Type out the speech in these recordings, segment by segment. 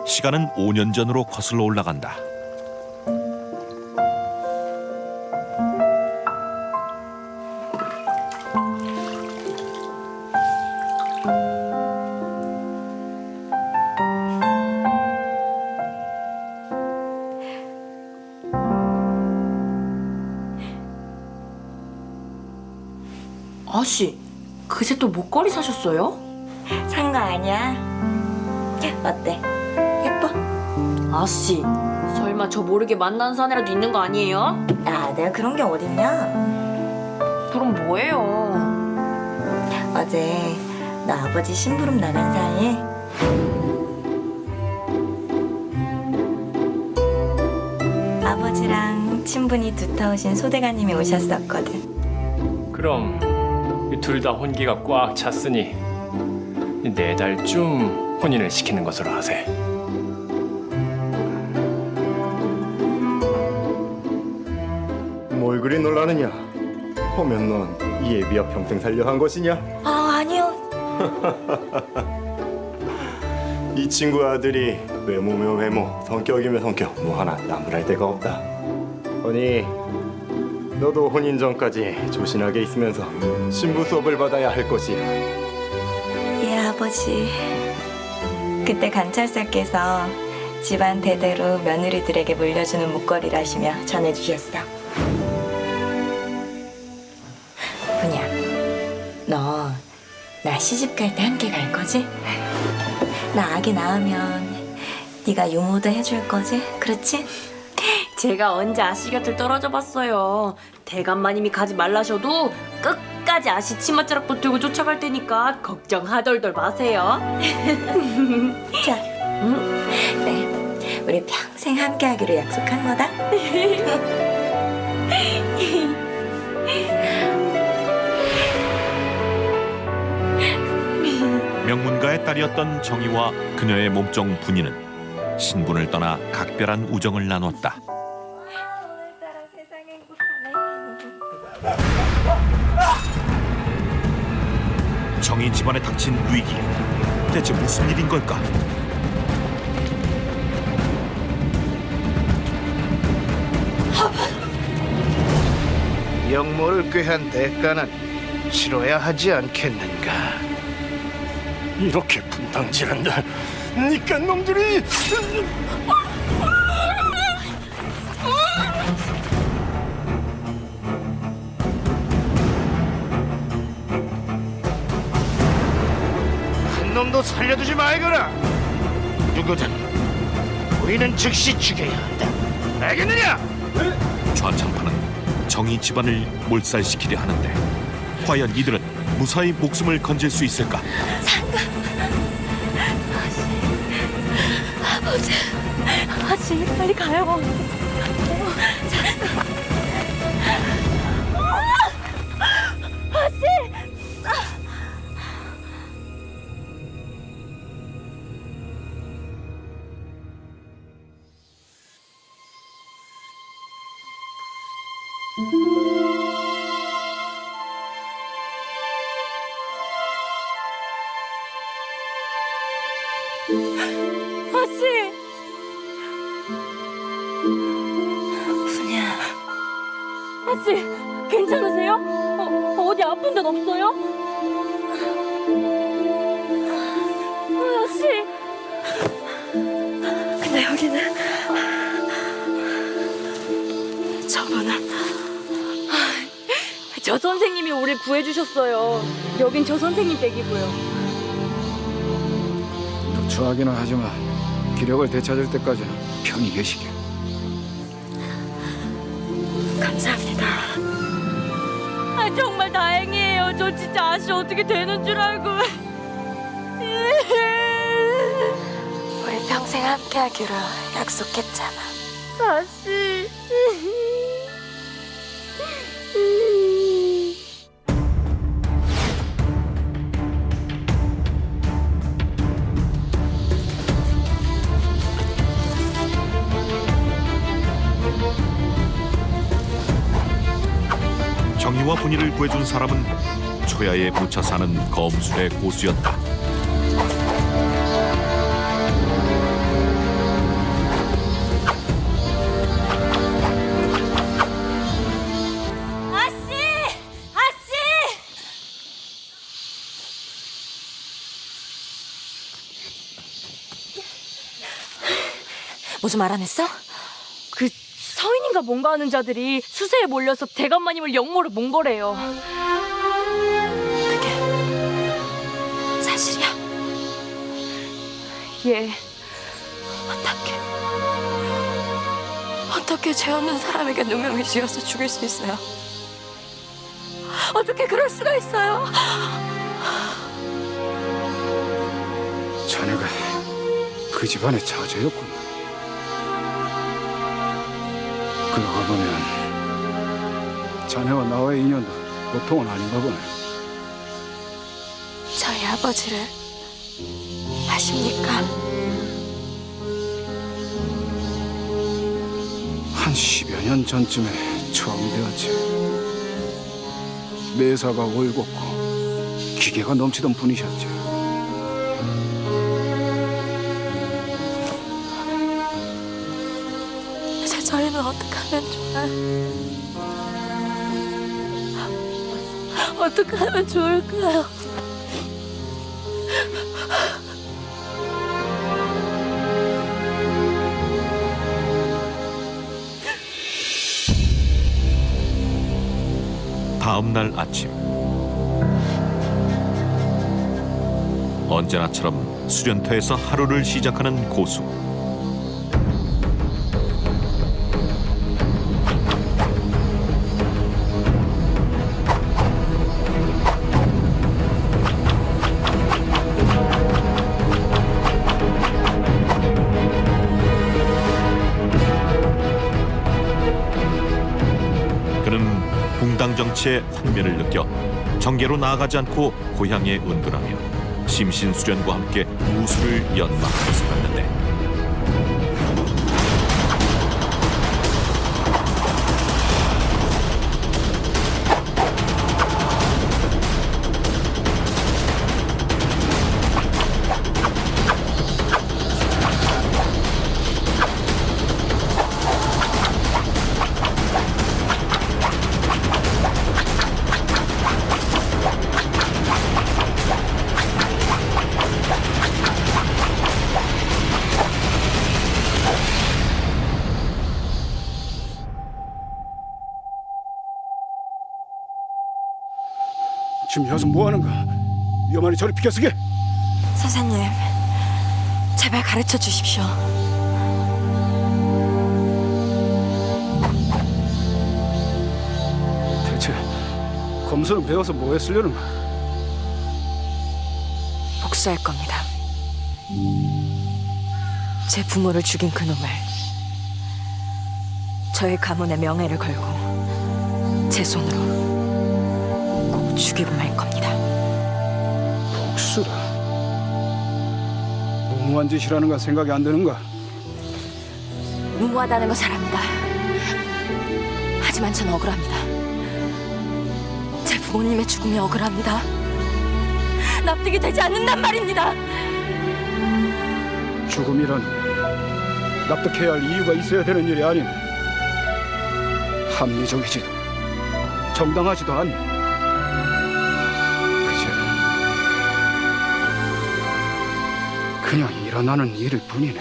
시간은 5년 전으로 거슬러 올라간다. 아씨, 그새 또 목걸이 사셨어요? 산 거 아니야? 어때? 예뻐? 아씨, 설마 저 모르게 만난 사내라도 있는 거 아니에요? 야, 내가 그런 게 어딨냐? 그럼 뭐예요? 어제 너 아버지 심부름 나간 사이에 아버지랑 친분이 두터우신 소대가님이 오셨었거든. 그럼 둘 다 혼기가 꽉 찼으니 4달쯤 혼인을 시키는 것으로 하세. 뭘 그리 놀라느냐? 보면 넌 이 예비야 평생 살려 한 것이냐? 아, 아니요. 이 친구 아들이 외모면 외모, 성격이면 성격 뭐 하나 나무랄 데가 없다. 허니 너도 혼인 전까지 조신하게 있으면서 신부 수업을 받아야 할 것이야. 예, 아버지. 그때 관찰사께서 집안 대대로 며느리들에게 물려주는 목걸이라시며 전해주셨어. 분야, 너 나 시집 갈 때 함께 갈 거지? 나 아기 낳으면 네가 유모도 해줄 거지? 그렇지? 제가 언제 아씨 곁을 떨어져 봤어요. 대감마님이 가지 말라셔도 끝까지 아씨 치맛자락 붙들고 쫓아갈 테니까 걱정 하덜덜 마세요. 자, 네, 우리 평생 함께하기로 약속한 거다. 명문가의 딸이었던 정희와 그녀의 몸종 분이는 신분을 떠나 각별한 우정을 나눴다. 오늘따라 세상 행복하네. 정희 집안에 닥친 위기. 대체 무슨 일인 걸까? 영모를 꾀한 대가는 치러야 하지 않겠는가? 이렇게 분당질한다. 니까 놈들이 한 놈도 살려두지 말거라. 누구든 우리는 즉시 죽여야 한다. 알겠느냐? 좌참파는 정희 집안을 몰살시키려 하는데 과연 이들은 무사히 목숨을 건질 수 있을까? 아씨, 빨리 가요. 아씨! 분야, 아씨, 괜찮으세요? 어디 아픈 데는 없어요? 아씨! 근데 여기는 저분은 저 선생님이 우리 구해주셨어요. 여긴 저 선생님 댁이고요. 누추하기는 하지만 기력을 되찾을 때까지는 편히 계시게. 감사합니다. 정말 다행이에요. 저 진짜 아씨 어떻게 되는 줄 알고. 우리 평생 함께하기로 약속했잖아. 아씨. 정희와 분이를 구해준 사람은 초야에 묻혀 사는 검술의 고수였다. 뭐 좀 알아냈어? 그 서인인가 뭔가 하는 자들이 수세에 몰려서 대감마님을 역모로 몬 거래요. 그게 사실이야? 예. 어떻게 죄 없는 사람에게 누명을 씌워서 죽일 수 있어요? 어떻게 그럴 수가 있어요? 자네가 그 집안의 자제였구나. 그러고 보면 자네와 나와의 인연도 보통은 아닌가 보네. 저희 아버지를 아십니까? 한 10여 년 전쯤에 처음 되었지. 매사가 올곧고 기계가 넘치던 분이셨지. 이제 저희는 어떻게 하면 좋아요? 어떻게 하면 좋을까요? 다음 날 아침 언제나처럼 수련터에서 하루를 시작하는 고수. 그는 붕당 정치의 환멸을 느껴 정계로 나아가지 않고 고향에 은둔하며 심신수련과 함께 우수를 연마하며 살았는데 지금 여기서 뭐 하는 거야? 위험하니 저리 비켜서게. 선생님, 제발 가르쳐 주십시오. 대체 검수는 배워서 뭐 했으려는 거야? 복수할 겁니다. 제 부모를 죽인 그놈을 저희 가문의 명예를 걸고 제 손으로 꼭 죽이고 말 겁니다. 복수라. 무모한 짓이라는 거 생각이 안 드는가? 무모하다는 거 잘 압니다. 하지만 전 억울합니다. 제 부모님의 죽음이 억울합니다. 납득이 되지 않는단 말입니다. 죽음이란 납득해야 할 이유가 있어야 되는 일이 아니네. 합리적이지도 정당하지도 않네. 그냥 일어나는 일일 뿐이네.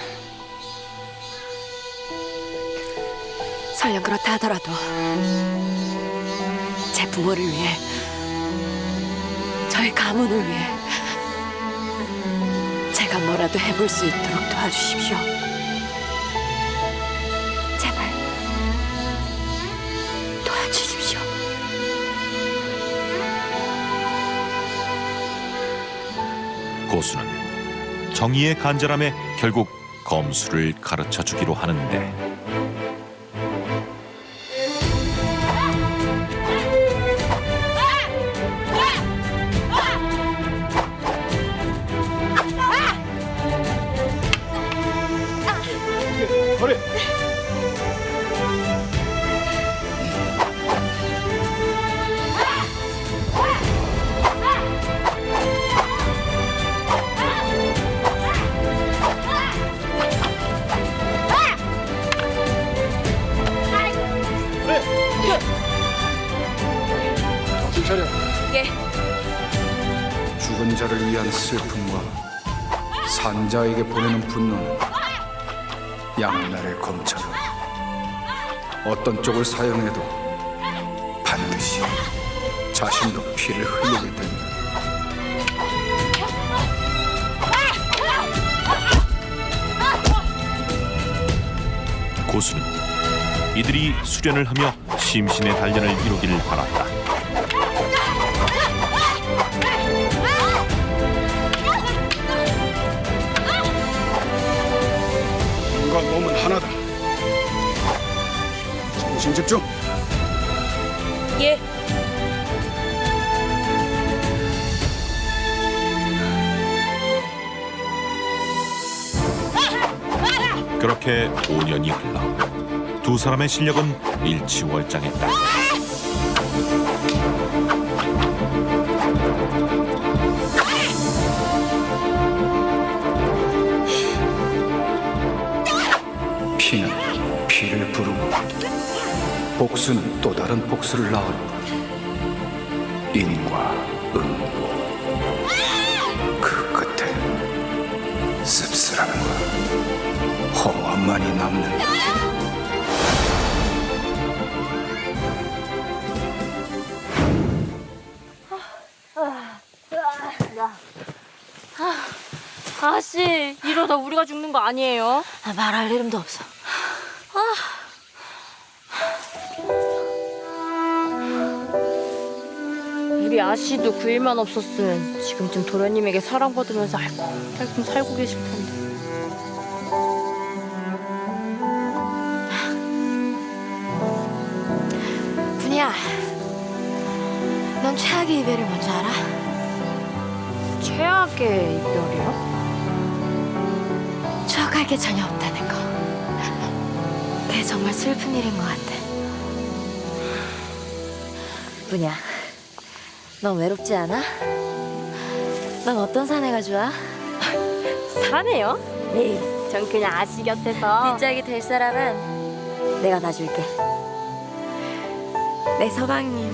설령 그렇다 하더라도 제 부모를 위해, 저희 가문을 위해 제가 뭐라도 해볼 수 있도록 도와주십시오. 제발 도와주십시오. 고수는 정의의 간절함에 결국 검수를 가르쳐 주기로 하는데 그래. 정신 차려. 예. 죽은 자를 위한 슬픔과 산자에게 보내는 분노는 양날의 검처럼 어떤 쪽을 사용해도 반드시 자신도 피를 흘리게 된다. 고수는 이들이 수련을 하며 심신의 단련을 이루기를 바랐다. 몸과 몸은 하나다. 정신 집중. 예. 그렇게 5년이 흘러 두 사람의 실력은 일치월장했다. 피는 피를 부르고 복수는 또 다른 복수를 낳았다. 인과 응고 그 끝에 씁쓸함과 허무함만이 남는다. 아씨, 이러다 우리가 죽는 거 아니에요? 말할 이름도 없어. 우리 아씨도 그 일만 없었으면 지금쯤 도련님에게 사랑받으면서 알콩달콩 살고 계실 텐데. 분이야, 넌 최악의 이별을 먼저 알아? 최악의 이별이요? 추억할 게 전혀 없다는 거. 그게 정말 슬픈 일인 것 같아. 분이야, 넌 외롭지 않아? 넌 어떤 사내가 좋아? 사네요? 네, 전 그냥 아씨 곁에서 뒷짝이 될 사람은 내가 봐줄게. 내 서방님.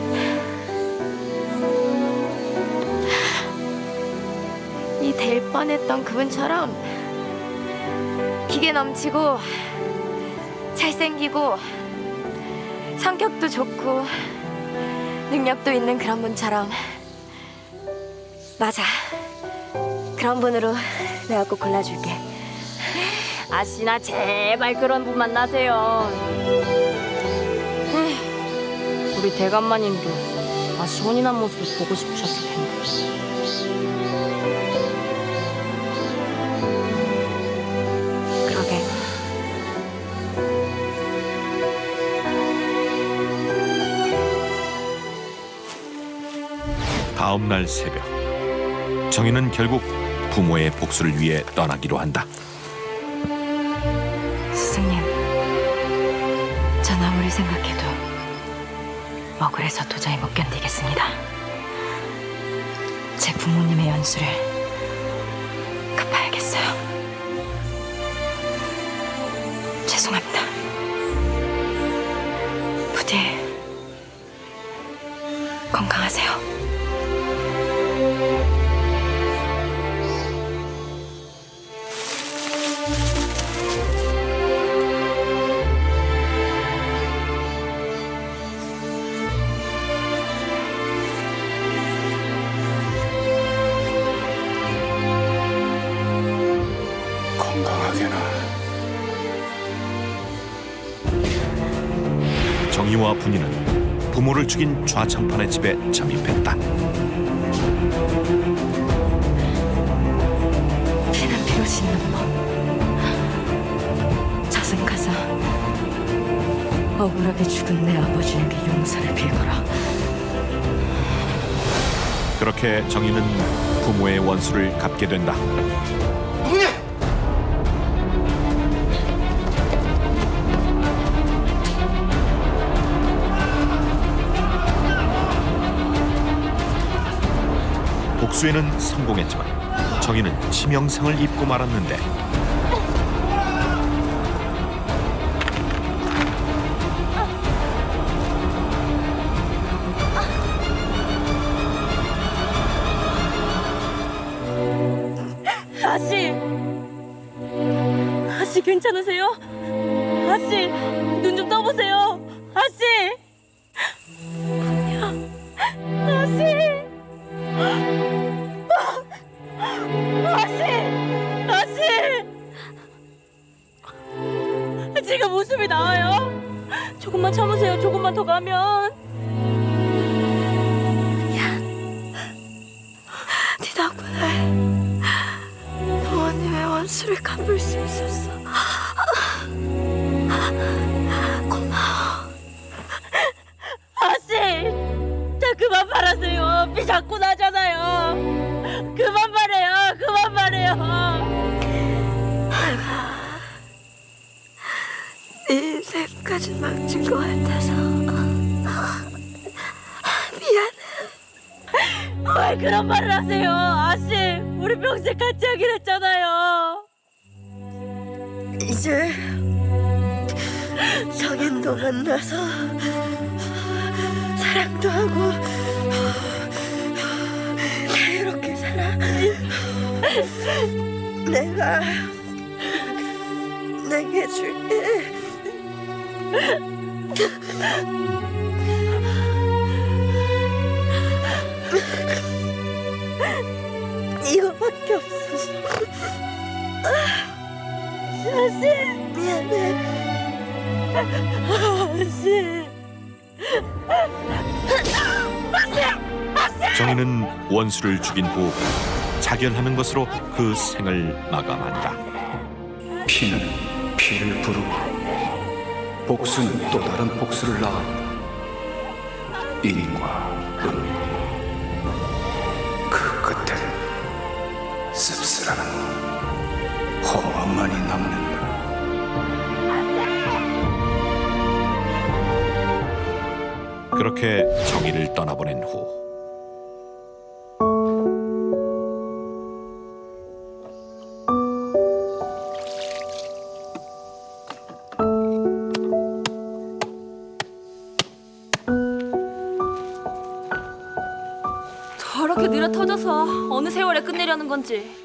이 될 뻔했던 그분처럼 기계 넘치고 잘생기고 성격도 좋고 능력도 있는 그런 분처럼. 맞아. 그런 분으로 내가 꼭 골라줄게. 아씨나 제발 그런 분 만나세요. 우리 대감마님도 아씨 혼인한 모습을 보고 싶으셨을 텐데. 그러게. 다음 날 새벽, 정희는 결국 부모의 복수를 위해 떠나기로 한다. 스승님, 전 아무리 생각해도 억울해서 도저히 못 견디겠습니다. 제 부모님의 연수를 갚아야겠어요. 죄송합니다. 부디 건강하세요. 건강하게나. 정희와 분이는 부모를 죽인 좌창판의 집에 잠입했다. 피는 피로 씻는 법. 저승 가서 억울하게 죽은 내 아버지에게 용서를 빌거라. 그렇게 정희는 부모의 원수를 갚게 된다. 복수에는 성공했지만 정희는 치명상을 입고 말았는데 아씨 괜찮으세요? 아씨, 눈 좀 떠보세요. 아씨. 아씨. 아씨. 아씨. 지금 웃음이 나와요. 조금만 참으세요. 조금만 더 가면. 네 덕분에 부모님의 원수를 갚을 수 있었어. 아씨, 자 그만 말하세요. 비 자꾸 나잖아요. 그만 말해요. 그만 말해요. 네 인생까지 망친 것 같아서 미안해. 왜 그런 말을 하세요? 아씨, 우리 평생 같이 하기로 했잖아요. 이제 성인도 만나서 사랑도 하고 자유롭게 살아. 내가 내게 줄게. 이거밖에 없었어. 아씨, 미안해. 아씨. 정희는 원수를 죽인 후 자결하는 것으로 그 생을 마감한다. 피는 피를 부르고 복수는 또 다른 복수를 낳았다. 인과 은. 그 끝엔 씁쓸한 허무함만이 남는다. 그렇게 정희를 떠나보낸 후 저렇게 느려 터져서 어느 세월에 끝내려는 건지.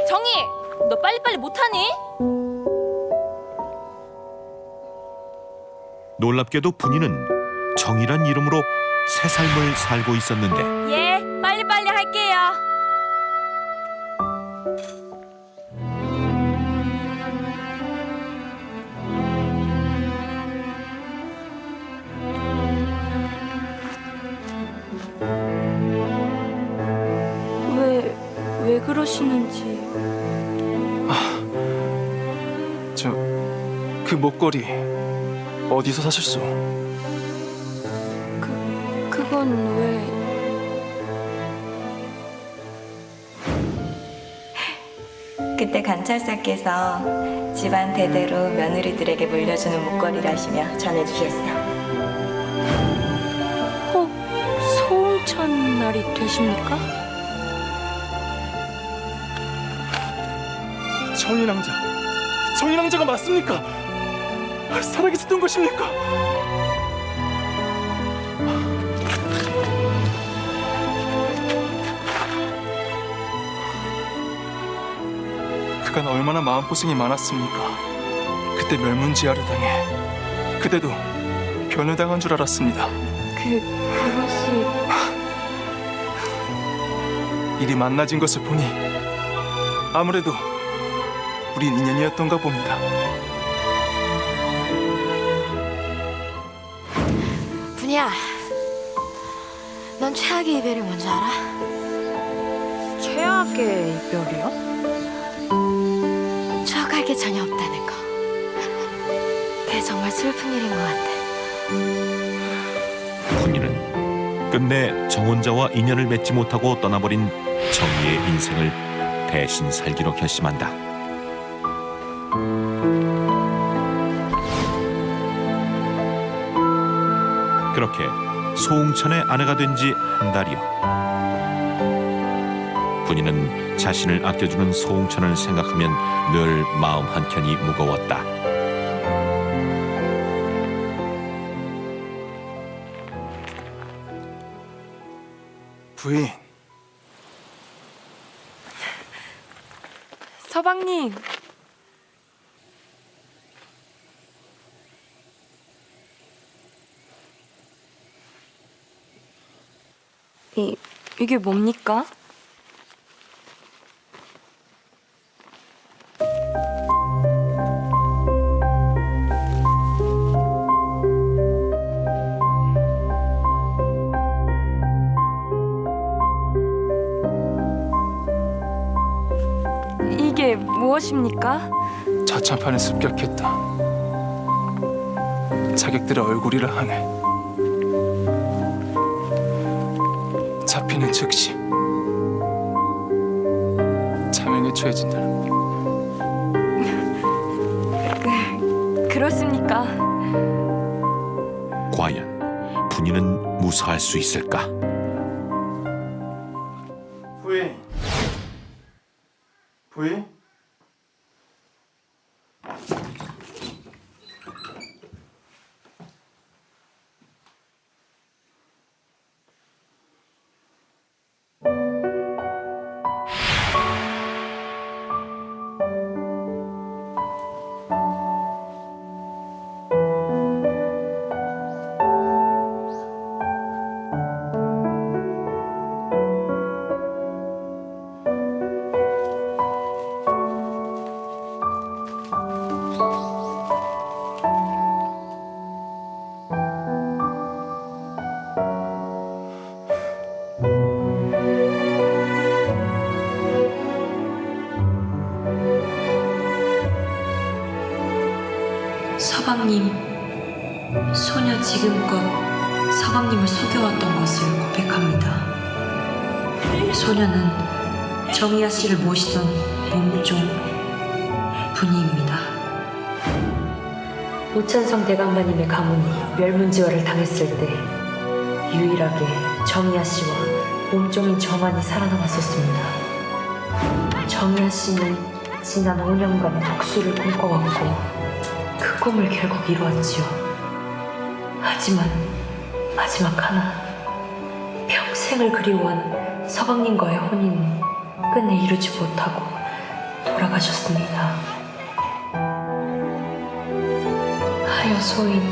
정희, 너 빨리빨리 못하니? 놀랍게도 분이는 정희란 이름으로 새 삶을 살고 있었는데 예, 빨리빨리 할게요. 왜 그러시는지. 그 목걸이 어디서 사셨소? 그건 왜? 그때 관찰사께서 집안 대대로 며느리들에게 물려주는 목걸이라시며 전해주셨어. 혹 소홍천 날이 되십니까? 정인왕자가 맞습니까? 살아계셨던 것입니까? 그간 얼마나 마음고생이 많았습니까? 그때 멸문지하를 당해 그대도 변호당한 줄 알았습니다. 그것이 이리 만나진 것을 보니 아무래도 우린 인연이었던가 봅니다. 분이야, 넌 최악의 이별이 뭔지 알아? 최악의 이별이요? 추억할 게 전혀 없다는 거. 그게 정말 슬픈 일인 것 같아. 분이는 끝내 정혼자와 인연을 맺지 못하고 떠나버린 정희의 인생을 대신 살기로 결심한다. 그렇게 소홍천의 아내가 된 지 한 달여. 분이는 자신을 아껴주는 소홍천을 생각하면 늘 마음 한켠이 무거웠다. 부인, 서방님. 이게 뭡니까? 이게 무엇입니까? 자찬판에 습격했다. 자객들의 얼굴이라 하네. 잡히는 즉시 자명에 처해진다는 것. 그렇습니까? 과연 분이는 무사할 수 있을까? 부인? 서방님, 소녀 지금껏 서방님을 속여왔던 것을 고백합니다. 소녀는 정희아 씨를 모시던 몸종 분이입니다. 오찬성 대감마님의 가문이 멸문지화를 당했을 때 유일하게 정희아 씨와 몸종인 정환이 살아남았었습니다. 정희아 씨는 지난 5년간 복수를 꿈꿔왔고 그 꿈을 결국 이루었지요. 하지만 마지막 하나, 평생을 그리워한 서방님과의 혼인은 끝내 이루지 못하고 돌아가셨습니다. 하여 소인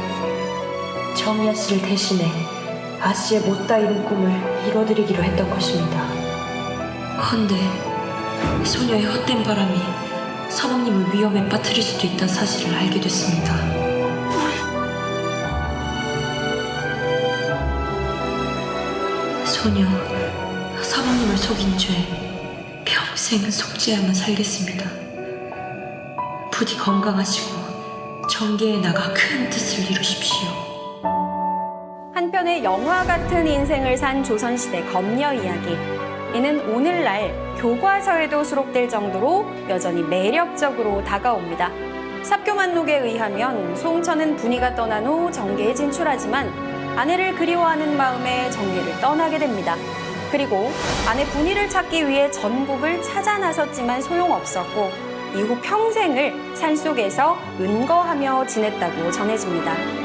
정희아 씨를 대신해 아씨의 못다 이룬 꿈을 이뤄드리기로 했던 것입니다. 헌데 소녀의 헛된 바람이 서방님을 위험에 빠뜨릴 수도 있다는 사실을 알게 됐습니다. 소녀, 서방님을 속인 죄 평생 속죄하며 살겠습니다. 부디 건강하시고 정계에 나가 큰 뜻을 이루십시오. 한편의 영화 같은 인생을 산 조선시대 검녀 이야기. 이는 오늘날 교과서에도 수록될 정도로 여전히 매력적으로 다가옵니다. 삽교만록에 의하면 소홍천은 분이가 떠난 후 정계에 진출하지만 아내를 그리워하는 마음에 정계를 떠나게 됩니다. 그리고 아내 분이를 찾기 위해 전국을 찾아 나섰지만 소용없었고 이후 평생을 산속에서 은거하며 지냈다고 전해집니다.